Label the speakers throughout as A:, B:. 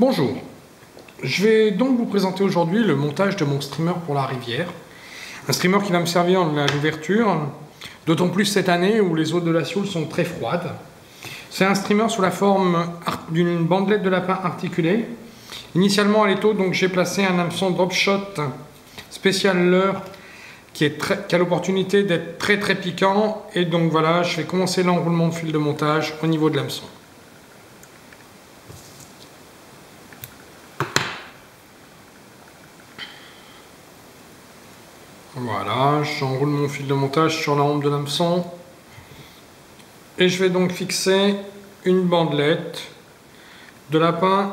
A: Bonjour, je vais donc vous présenter aujourd'hui le montage de mon streamer pour la rivière. Un streamer qui va me servir à l'ouverture, d'autant plus cette année où les eaux de la Sioule sont très froides. C'est un streamer sous la forme d'une bandelette de lapin articulée. Initialement à l'étau, donc j'ai placé un hameçon drop shot spécial leurre qui a l'opportunité d'être très piquant. Et donc voilà, je vais commencer l'enroulement de fil de montage au niveau de l'hameçon. Voilà, j'enroule mon fil de montage sur la hampe de l'hameçon et je vais donc fixer une bandelette de lapin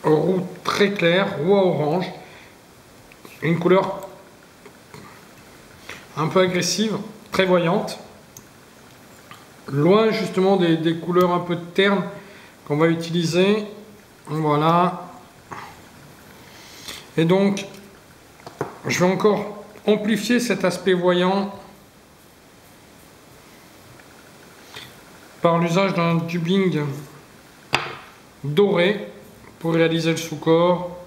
A: au roux très clair, roux à orange, une couleur un peu agressive, très voyante, loin justement des couleurs un peu ternes qu'on va utiliser. Voilà, et donc je vais encore amplifier cet aspect voyant par l'usage d'un dubbing doré pour réaliser le sous-corps.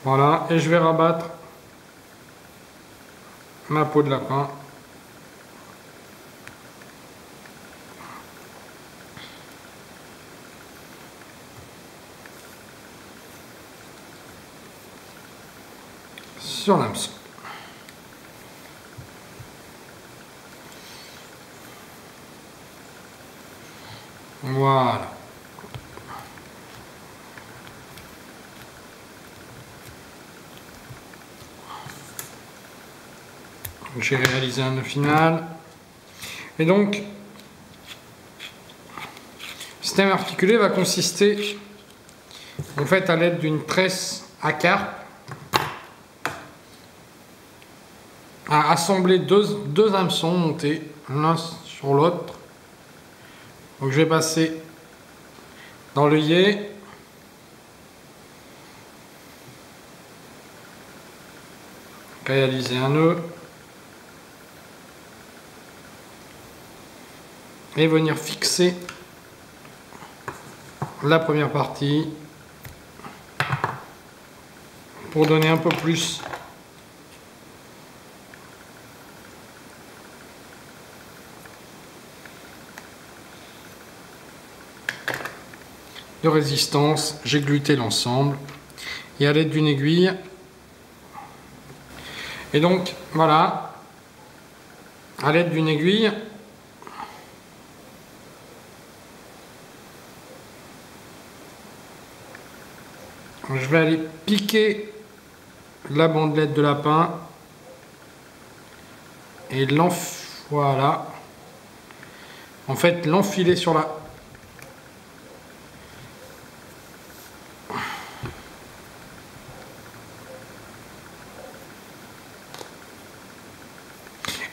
A: Voilà, et je vais rabattre ma peau de lapin. Sur l'hameçon. Voilà. J'ai réalisé un nœud final. Et donc, le système articulé va consister en fait à l'aide d'une tresse à carpe à assembler deux hameçons montés l'un sur l'autre. Donc je vais passer dans l'œillet, réaliser un nœud et venir fixer la première partie pour donner un peu plus de résistance. J'ai gluté l'ensemble et à l'aide d'une aiguille. Et donc voilà, à l'aide d'une aiguille, je vais aller piquer la bandelette de lapin et voilà, en fait l'enfiler sur la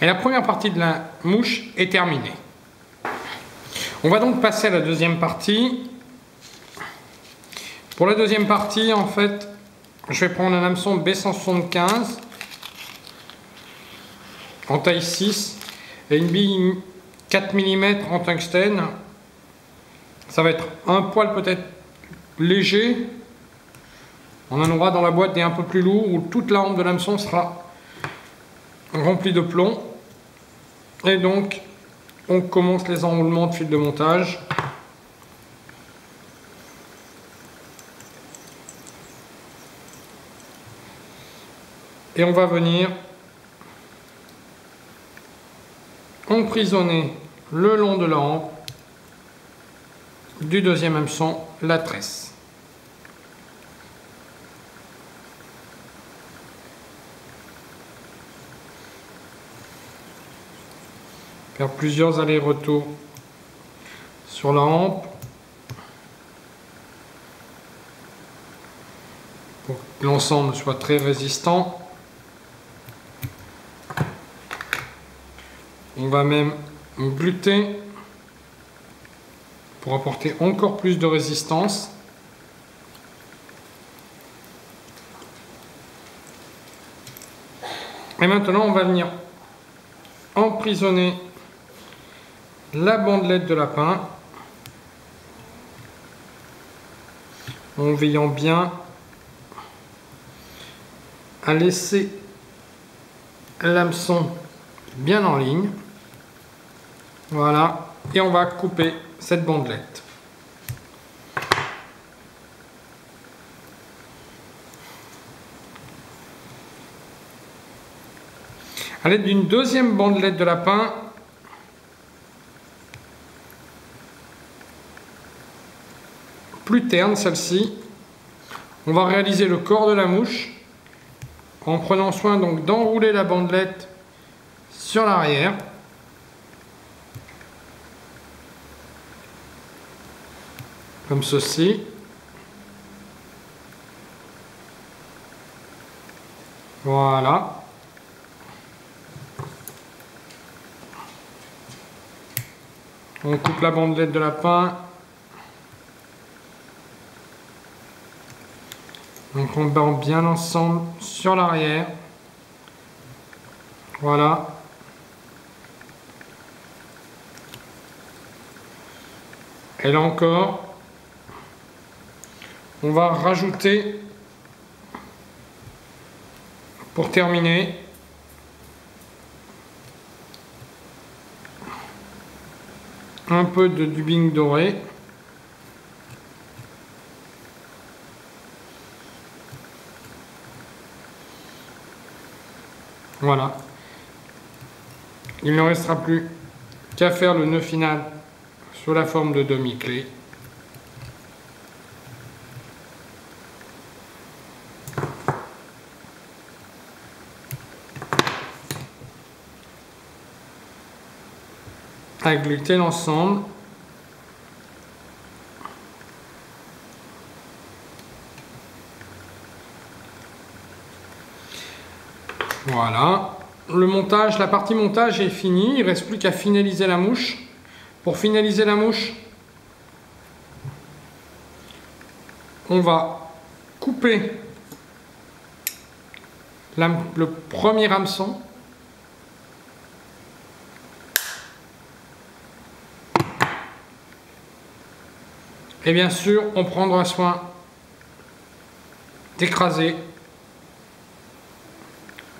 A: et la première partie de la mouche est terminée. On va donc passer à la deuxième partie. Pour la deuxième partie, en fait, je vais prendre un hameçon B175 en taille 6 et une bille 4 mm en tungstène. Ça va être un poil peut-être léger. On en aura dans la boîte des un peu plus lourds où toute la hampe de l'hameçon sera remplie de plomb. Et donc, on commence les enroulements de fil de montage. Et on va venir emprisonner le long de la hampe du deuxième hameçon la tresse. Faire plusieurs allers-retours sur la hampe pour que l'ensemble soit très résistant. On va même gluter pour apporter encore plus de résistance. Et maintenant, on va venir emprisonner la bandelette de lapin en veillant bien à laisser l'hameçon bien en ligne. Voilà, et on va couper cette bandelette. À l'aide d'une deuxième bandelette de lapin, plus terne celle-ci, on va réaliser le corps de la mouche en prenant soin donc d'enrouler la bandelette sur l'arrière. Comme ceci. Voilà. On coupe la bandelette de lapin. Donc on bande bien l'ensemble sur l'arrière. Voilà. Et là encore, on va rajouter, pour terminer, un peu de dubbing doré. Voilà. Il ne restera plus qu'à faire le nœud final sous la forme de demi-clé. Agglutiner l'ensemble. Voilà. Le montage, la partie montage est finie. Il ne reste plus qu'à finaliser la mouche. Pour finaliser la mouche, on va couper le premier hameçon. Et bien sûr, on prendra soin d'écraser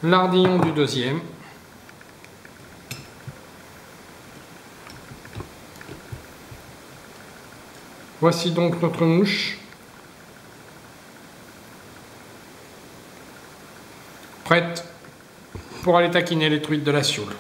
A: l'ardillon du deuxième. Voici donc notre mouche, prête pour aller taquiner les truites de la Sioule.